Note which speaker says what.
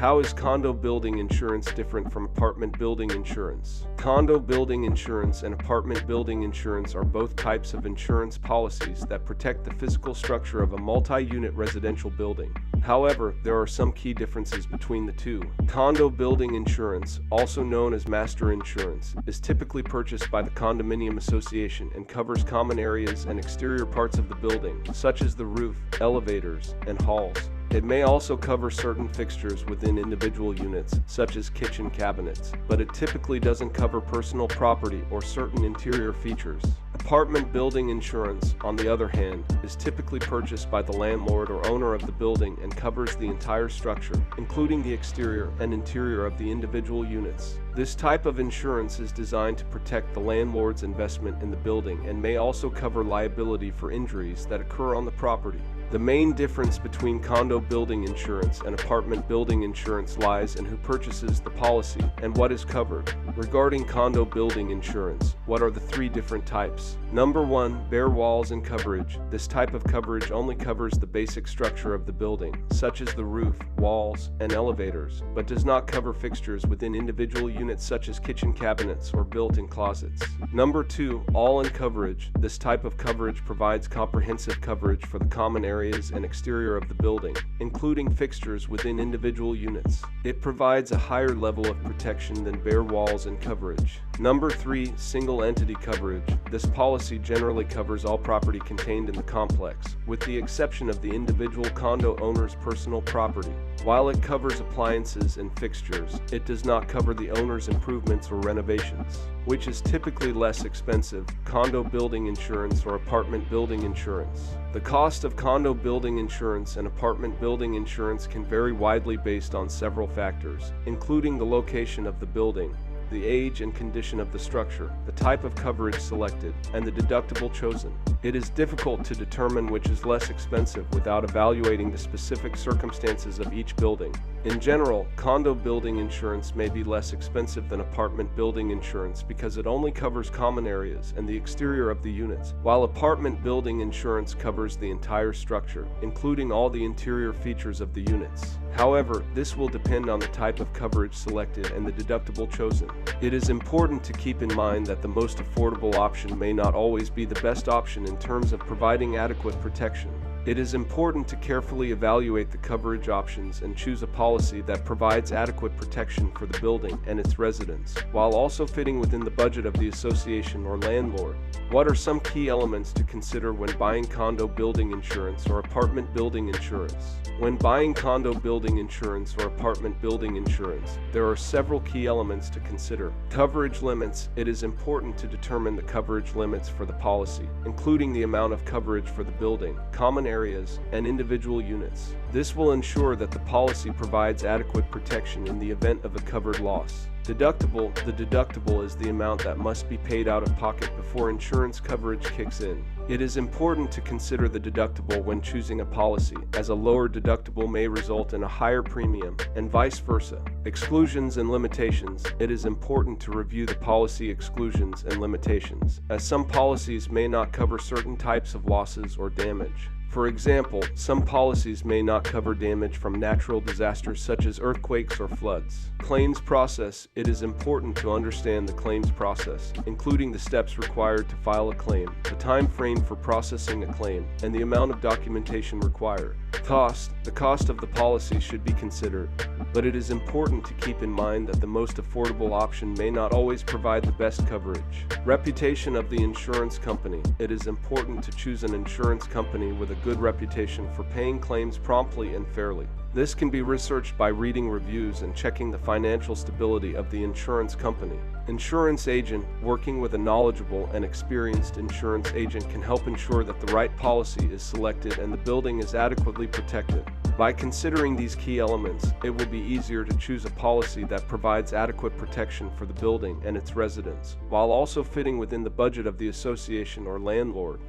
Speaker 1: How is condo building insurance different from apartment building insurance? Condo building insurance and apartment building insurance are both types of insurance policies that protect the physical structure of a multi-unit residential building. However, there are some key differences between the two. Condo building insurance, also known as master insurance, is typically purchased by the condominium association and covers common areas and exterior parts of the building, such as the roof, elevators, and halls. It may also cover certain fixtures within individual units, such as kitchen cabinets, but it typically doesn't cover personal property or certain interior features. Apartment building insurance, on the other hand, is typically purchased by the landlord or owner of the building and covers the entire structure, including the exterior and interior of the individual units. This type of insurance is designed to protect the landlord's investment in the building and may also cover liability for injuries that occur on the property. The main difference between condo building insurance and apartment building insurance lies in who purchases the policy and what is covered. Regarding condo building insurance, what are the three different types? Number 1, bare walls and coverage. This type of coverage only covers the basic structure of the building, such as the roof, walls, and elevators, but does not cover fixtures within individual units such as kitchen cabinets or built-in closets. Number 2, all-in coverage. This type of coverage provides comprehensive coverage for the common areas and exterior of the building, including fixtures within individual units. It provides a higher level of protection than bare walls and coverage. Number 3, single entity coverage. This policy generally covers all property contained in the complex, with the exception of the individual condo owner's personal property. While it covers appliances and fixtures, it does not cover the owner's improvements or renovations, which is typically less expensive. Condo building insurance or apartment building insurance. The cost of condo building insurance and apartment building insurance can vary widely based on several factors, including the location of the building, the age and condition of the structure, the type of coverage selected, and the deductible chosen. It is difficult to determine which is less expensive without evaluating the specific circumstances of each building. In general, condo building insurance may be less expensive than apartment building insurance because it only covers common areas and the exterior of the units, while apartment building insurance covers the entire structure, including all the interior features of the units. However, this will depend on the type of coverage selected and the deductible chosen. It is important to keep in mind that the most affordable option may not always be the best option in terms of providing adequate protection. It is important to carefully evaluate the coverage options and choose a policy that provides adequate protection for the building and its residents, while also fitting within the budget of the association or landlord. What are some key elements to consider when buying condo building insurance or apartment building insurance? When buying condo building insurance or apartment building insurance, there are several key elements to consider. Coverage limits. It is important to determine the coverage limits for the policy, including the amount of coverage for the building, common areas, and individual units. This will ensure that the policy provides adequate protection in the event of a covered loss. Deductible. The deductible is the amount that must be paid out of pocket before insurance coverage kicks in. It is important to consider the deductible when choosing a policy, as a lower deductible may result in a higher premium, and vice versa. Exclusions and limitations. It is important to review the policy exclusions and limitations, as some policies may not cover certain types of losses or damage. For example, some policies may not cover damage from natural disasters such as earthquakes or floods. Claims process. It is important to understand the claims process, including the steps required to file a claim, the time frame for processing a claim, and the amount of documentation required. Cost. The cost of the policy should be considered, but it is important to keep in mind that the most affordable option may not always provide the best coverage. Reputation of the insurance company. It is important to choose an insurance company with a good reputation for paying claims promptly and fairly. This can be researched by reading reviews and checking the financial stability of the insurance company. Insurance agent. Working with a knowledgeable and experienced insurance agent can help ensure that the right policy is selected and the building is adequately protected. By considering these key elements, it will be easier to choose a policy that provides adequate protection for the building and its residents, while also fitting within the budget of the association or landlord.